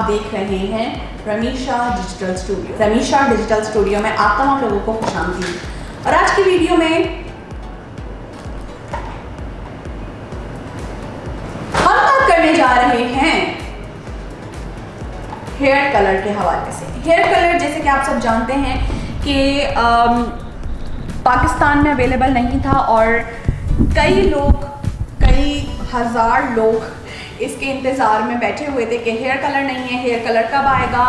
देख रहे हैं रमीशा डिजिटल स्टूडियो। रमीशा डिजिटल स्टूडियो में आप तमाम लोगों को खुशामदीद। और आज की वीडियो में हम बात करने जा रहे हैं हेयर कलर के हवाले से। हेयर कलर जैसे कि आप सब जानते हैं कि पाकिस्तान में अवेलेबल नहीं था और कई हज़ार लोग इसके इंतज़ार में बैठे हुए थे कि हेयर कलर नहीं है, हेयर कलर कब आएगा,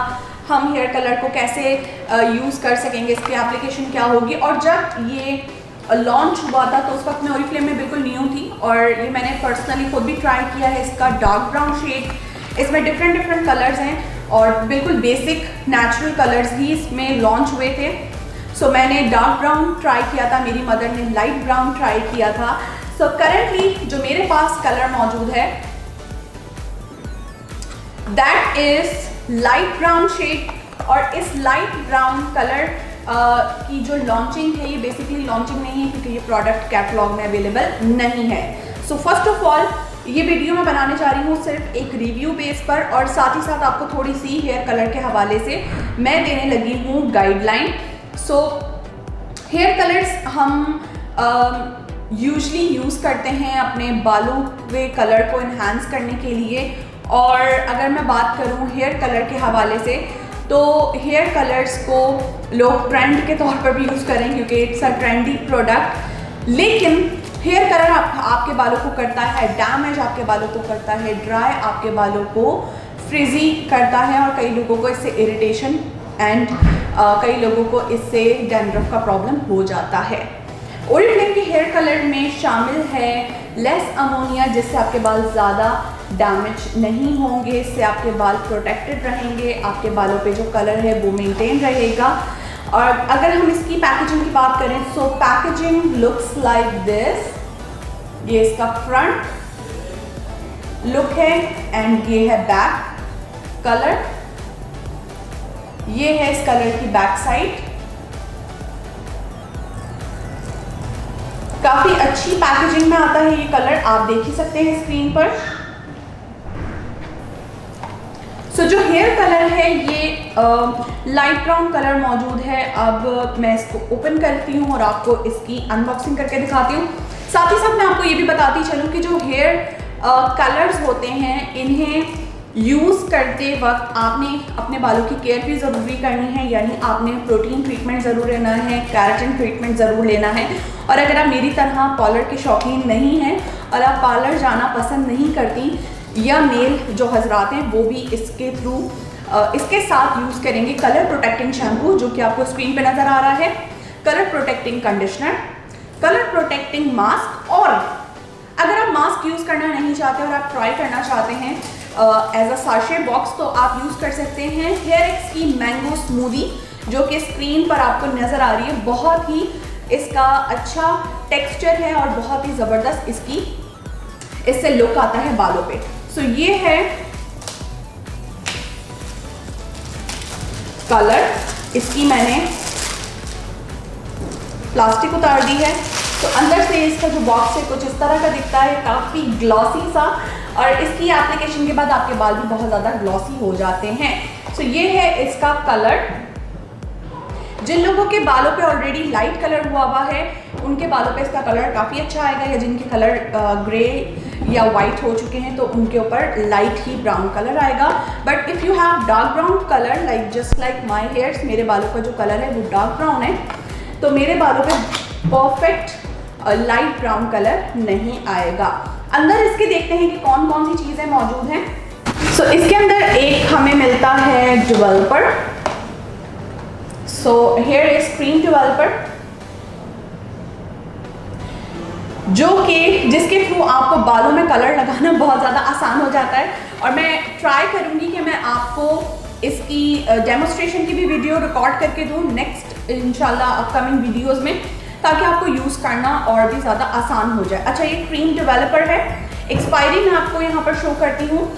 हम हेयर कलर को कैसे यूज़ कर सकेंगे, इसकी एप्लीकेशन क्या होगी। और जब ये लॉन्च हुआ था तो उस वक्त मैं ओरिफ्लेम में बिल्कुल न्यू थी और ये मैंने पर्सनली खुद भी ट्राई किया है। इसका डार्क ब्राउन शेड, इसमें डिफरेंट कलर्स हैं और बिल्कुल बेसिक नेचुरल कलर्स ही इसमें लॉन्च हुए थे। सो मैंने डार्क ब्राउन ट्राई किया था, मेरी मदर ने लाइट ब्राउन ट्राई किया था। सो करेंटली जो मेरे पास कलर मौजूद है that is light brown shade. और इस लाइट ब्राउन कलर की जो लॉन्चिंग है ये बेसिकली लॉन्चिंग नहीं है क्योंकि ये प्रोडक्ट कैटलॉग में अवेलेबल नहीं है। सो फर्स्ट ऑफ ऑल ये वीडियो मैं बनाने जा रही हूँ सिर्फ एक रिव्यू बेस पर और साथ ही साथ आपको थोड़ी सी हेयर कलर के हवाले से मैं देने लगी हूँ गाइडलाइन। सो हेयर कलर्स हम यूजली यूज़ करते हैं अपने बालों के कलर को इन्हांस करने के लिए। और अगर मैं बात करूं हेयर कलर के हवाले से तो हेयर कलर्स को लोग ट्रेंड के तौर पर भी यूज़ करें क्योंकि इट्स अ ट्रेंडी प्रोडक्ट। लेकिन हेयर कलर आपके बालों को करता है डैमेज, आपके बालों को करता है ड्राई, आपके बालों को फ्रिजी करता है और कई लोगों को इससे इरिटेशन एंड कई लोगों को इससे डैंड्रफ का प्रॉब्लम हो जाता है। ओरिफ्लेम के हेयर कलर में शामिल है लेस अमोनिया जिससे आपके बाल ज़्यादा डैमेज नहीं होंगे, इससे आपके बाल प्रोटेक्टेड रहेंगे, आपके बालों पे जो कलर है वो मेंटेन रहेगा। और अगर हम इसकी पैकेजिंग की बात करें सो पैकेजिंग लुक्स लाइक दिस। ये इसका फ्रंट लुक है एंड ये है बैक कलर। ये है इस कलर की बैक साइड। काफ़ी अच्छी पैकेजिंग में आता है ये कलर, आप देख ही सकते हैं स्क्रीन पर। सो जो हेयर कलर है ये लाइट ब्राउन कलर मौजूद है। अब मैं इसको ओपन करती हूँ और आपको इसकी अनबॉक्सिंग करके दिखाती हूँ। साथ ही साथ मैं आपको ये भी बताती चलूँ कि जो हेयर कलर्स होते हैं इन्हें यूज़ करते वक्त आपने अपने बालों की केयर भी ज़रूरी करनी है, यानी आपने प्रोटीन ट्रीटमेंट ज़रूर लेना है, केराटिन ट्रीटमेंट ज़रूर लेना है। और अगर आप मेरी तरह पार्लर के शौकीन नहीं हैं और आप पार्लर जाना पसंद नहीं करती या मेल जो हजरात हैं वो भी इसके थ्रू इसके साथ यूज़ करेंगे कलर प्रोटेक्टिंग शैम्पू जो कि आपको स्क्रीन पे नज़र आ रहा है, colour protecting conditioner, colour protecting mask. और अगर आप मास्क यूज़ करना नहीं चाहते और आप ट्राई करना चाहते हैं एज अ साशे बॉक्स तो आप यूज़ कर सकते हैं हेयर एक्स की मैंगो स्मूदी जो कि स्क्रीन पर आपको नज़र आ रही है। बहुत ही इसका अच्छा टेक्सचर है और बहुत ही ज़बरदस्त इससे लुक आता है बालों पे। सो ये है कलर, इसकी मैंने प्लास्टिक उतार दी है। तो अंदर से इसका जो बॉक्स है कुछ इस तरह का दिखता है, काफ़ी ग्लॉसी सा, और इसकी एप्लीकेशन के बाद आपके बाल भी बहुत ज़्यादा ग्लॉसी हो जाते हैं। सो ये है इसका कलर। जिन लोगों के बालों पे ऑलरेडी लाइट कलर हुआ है उनके बालों पे इसका कलर काफ़ी अच्छा आएगा, या जिनके कलर ग्रे या वाइट हो चुके हैं तो उनके ऊपर लाइट ही ब्राउन कलर आएगा। But if you have dark brown colour like just like my hairs, मेरे बालों का जो कलर है वो डार्क ब्राउन है, तो मेरे बालों पे परफेक्ट लाइट ब्राउन कलर नहीं आएगा। अंदर इसके देखते हैं कि कौन कौन सी चीज़ें मौजूद हैं। सो इसके अंदर एक हमें मिलता है developer. So here is screen developer जो कि जिसके थ्रू आपको बालों में कलर लगाना बहुत ज़्यादा आसान हो जाता है। और मैं ट्राई करूँगी कि मैं आपको इसकी डेमोस्ट्रेशन की भी वीडियो रिकॉर्ड करके दूँ नेक्स्ट इंशाल्लाह अपकमिंग वीडियोज़ में, ताकि आपको यूज़ करना और भी ज़्यादा आसान हो जाए। अच्छा, ये क्रीम डेवलपर है। एक्सपायरी मैं आपको यहाँ पर शो करती हूँ।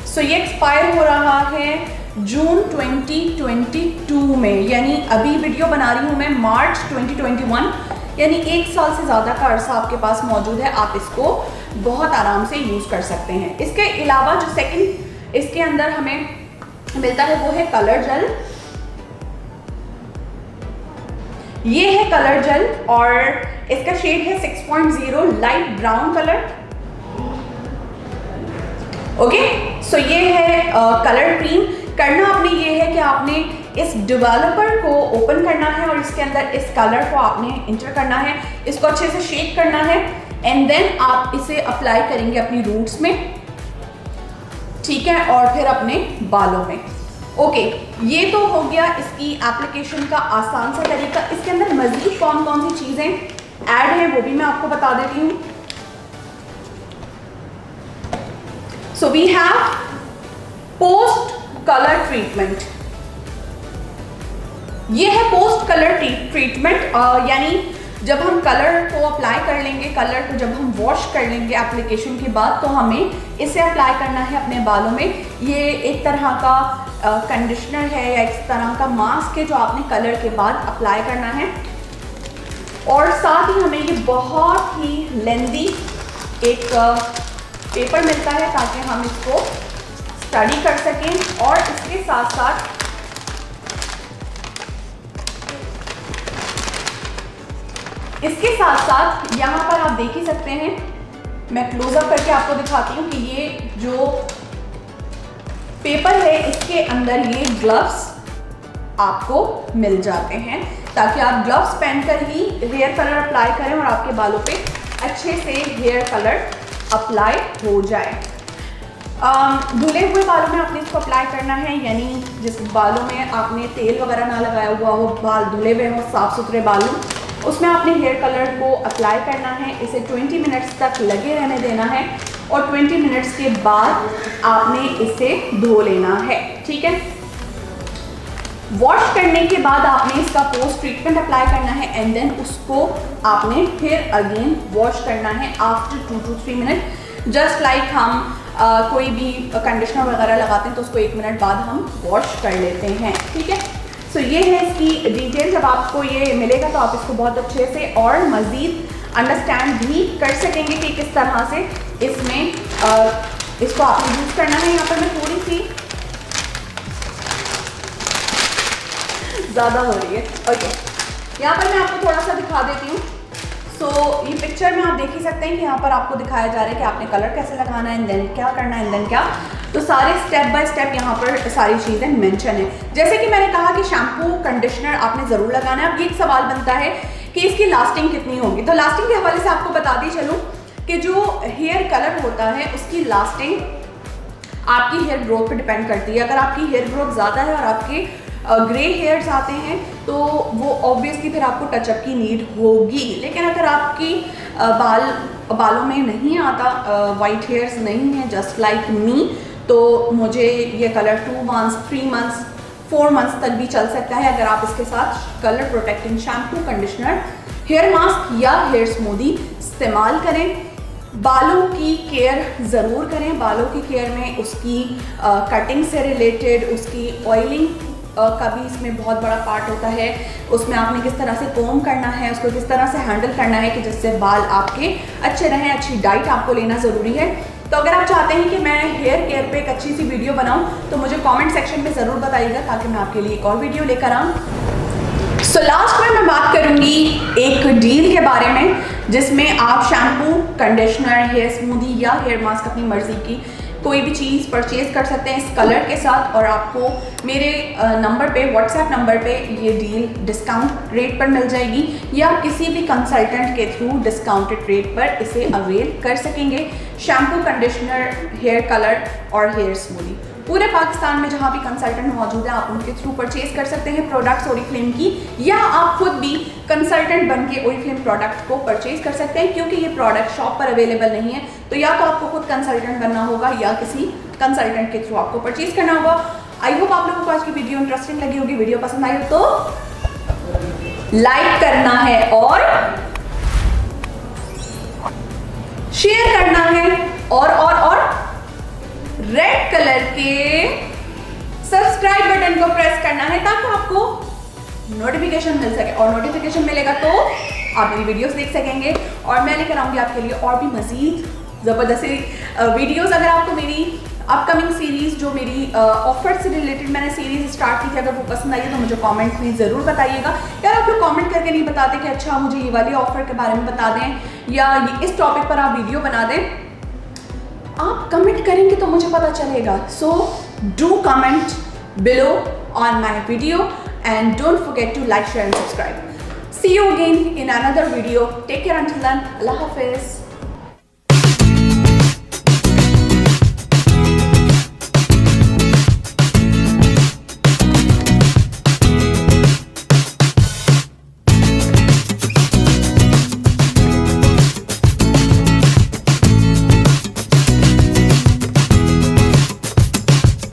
सो ये एक्सपायर हो रहा है जून 2022 में, यानी अभी वीडियो बना रही हूँ मैं मार्च 2021, यानी 1 साल से ज़्यादा का अरसा आपके पास मौजूद है, आप इसको बहुत आराम से यूज़ कर सकते हैं। इसके अलावा जो सेकंड इसके अंदर हमें मिलता है वो है कलर जेल। ये है कलर जेल और इसका शेड है 6.0 लाइट ब्राउन कलर। ओके, सो ये है कलर क्रीम। करना आपने ये है कि आपने इस डेवलपर को ओपन करना है और इसके अंदर इस कलर को आपने इंटर करना है, इसको अच्छे से शेक करना है एंड देन आप इसे अप्लाई करेंगे अपनी रूट्स में, ठीक है, और फिर अपने बालों में। ओके, ये तो हो गया इसकी एप्लीकेशन का आसान सा तरीका। इसके अंदर मजीद कौन कौन सी चीज़ें ऐड हैं वो भी मैं आपको बता देती हूँ। So we have post colour treatment. ये है पोस्ट कलर ट्रीटमेंट, यानी जब हम कलर को अप्लाई कर लेंगे, कलर को जब हम वॉश कर लेंगे एप्लीकेशन के बाद, तो हमें इसे अप्लाई करना है अपने बालों में। ये एक तरह का कंडीशनर है या एक तरह का मास्क है जो आपने कलर के बाद अप्लाई करना है। और साथ ही हमें ये बहुत ही लेंदी एक पेपर मिलता है ताकि हम इसको स्टडी कर सकें। और इसके साथ साथ यहाँ पर आप देख ही सकते हैं, मैं क्लोजअप करके आपको दिखाती हूँ कि ये जो पेपर है इसके अंदर ये ग्लव्स आपको मिल जाते हैं ताकि आप ग्लव्स पहनकर ही हेयर कलर अप्लाई करें और आपके बालों पे अच्छे से हेयर कलर अप्लाई हो जाए। धुले हुए बालों में आपने इसको अप्लाई करना है, यानी जिस बालों में आपने तेल वगैरह ना लगाया हुआ हो, बाल धुले हुए हो, साफ सुथरे बाल हो, उसमें आपने हेयर कलर को अप्लाई करना है। इसे 20 मिनट्स तक लगे रहने देना है और 20 मिनट्स के बाद आपने इसे धो लेना है, ठीक है। वॉश करने के बाद आपने इसका पोस्ट ट्रीटमेंट अप्लाई करना है एंड देन उसको आपने फिर अगेन वॉश करना है after 2 to 3 minute. Just like हम कोई भी कंडीशनर वगैरह लगाते हैं तो उसको 1 मिनट बाद हम वॉश कर लेते हैं, ठीक है। सो ये है इसकी डिटेल। जब आपको ये मिलेगा तो आप इसको बहुत अच्छे से और मज़ीद अंडरस्टैंड भी कर सकेंगे कि किस तरह से इसमें इसको आपने यूज़ करना है। यहाँ पर मैं थोड़ी सी ज़्यादा हो रही है, ओके। यहाँ पर मैं आपको थोड़ा सा दिखा देती हूँ। सो ये पिक्चर में आप देख ही सकते हैं कि यहाँ पर आपको दिखाया जा रहा है कि आपने कलर कैसे लगाना है एंड देन क्या करना है एंड देन क्या, तो सारे स्टेप बाय स्टेप यहाँ पर सारी चीज़ें मेंशन है। जैसे कि मैंने कहा कि शैम्पू कंडीशनर आपने ज़रूर लगाना है। अब ये एक सवाल बनता है कि इसकी लास्टिंग कितनी होगी, तो लास्टिंग के हवाले से आपको बता दी चलूँ कि जो हेयर कलर होता है उसकी लास्टिंग आपकी हेयर ग्रोथ पर डिपेंड करती है। अगर आपकी हेयर ग्रोथ ज़्यादा है और आपके ग्रे हेयर्स आते हैं तो वो ऑब्वियसली फिर आपको टचअप की नीड होगी। लेकिन अगर आपकी बालों में नहीं आता, वाइट हेयर्स नहीं है जस्ट लाइक मी, तो मुझे ये कलर 2 months 3 months 4 months तक भी चल सकता है अगर आप इसके साथ colour protecting shampoo, conditioner, hair mask या हेयर स्मूदी इस्तेमाल करें। बालों की केयर ज़रूर करें। बालों की केयर में उसकी कटिंग से रिलेटेड, उसकी ऑयलिंग का भी इसमें बहुत बड़ा पार्ट होता है। उसमें आपने किस तरह से कोम करना है, उसको किस तरह से हैंडल करना है कि जिससे बाल आपके अच्छे रहें। अच्छी डाइट आपको लेना ज़रूरी है। तो अगर आप चाहते हैं कि मैं हेयर केयर पे एक अच्छी सी वीडियो बनाऊं तो मुझे कमेंट सेक्शन में ज़रूर बताइएगा ताकि मैं आपके लिए एक और वीडियो लेकर आऊँ। सो लास्ट में मैं बात करूँगी एक डील के बारे में जिसमें आप शैम्पू, कंडीशनर, हेयर स्मूदी या हेयर मास्क अपनी मर्ज़ी की कोई भी चीज़ परचेज़ कर सकते हैं इस कलर के साथ और आपको मेरे नंबर पे, व्हाट्सएप नंबर पे ये डील डिस्काउंट रेट पर मिल जाएगी या किसी भी कंसल्टेंट के थ्रू डिस्काउंटेड रेट पर इसे अवेल कर सकेंगे। शैम्पू, कंडीशनर, हेयर कलर और हेयर स्मूदी पूरे पाकिस्तान में जहाँ भी कंसल्टेंट मौजूद है आप उनके थ्रू परचेज कर सकते हैं प्रोडक्ट्स ओरिफ्लेम की, या आप खुद भी कंसल्टेंट बन के ओरिफ्लेम प्रोडक्ट को परचेज कर सकते हैं। क्योंकि ये प्रोडक्ट शॉप पर अवेलेबल नहीं है तो या तो आपको खुद कंसल्टेंट बनना होगा या किसी कंसल्टेंट के थ्रू आपको परचेज करना होगा। आई होप आप लोगों को आज की वीडियो इंटरेस्टिंग लगी होगी। वीडियो पसंद आई हो तो लाइक करना है और शेयर करना है और रेड कलर के सब्सक्राइब बटन को प्रेस करना है ताकि आपको नोटिफिकेशन मिल सके और नोटिफिकेशन मिलेगा तो आप मेरी वीडियोस देख सकेंगे और मैं लेकर आऊँगी आपके लिए और भी मज़ीद ज़बरदस्त वीडियोस। अगर आपको मेरी अपकमिंग सीरीज़ जो मेरी ऑफर से रिलेटेड मैंने सीरीज़ स्टार्ट की थी, अगर वो पसंद आई है तो मुझे कमेंट में ज़रूर बताइएगा। यार आप लोग कमेंट करके नहीं बताते कि अच्छा मुझे ये वाली ऑफर के बारे में बता दें या इस टॉपिक पर आप वीडियो बना दें। आप कमेंट करेंगे तो मुझे पता चलेगा। So do comment below on my video and don't forget to like, share and subscribe. See you again in another video. Take care until then. Allah Hafiz.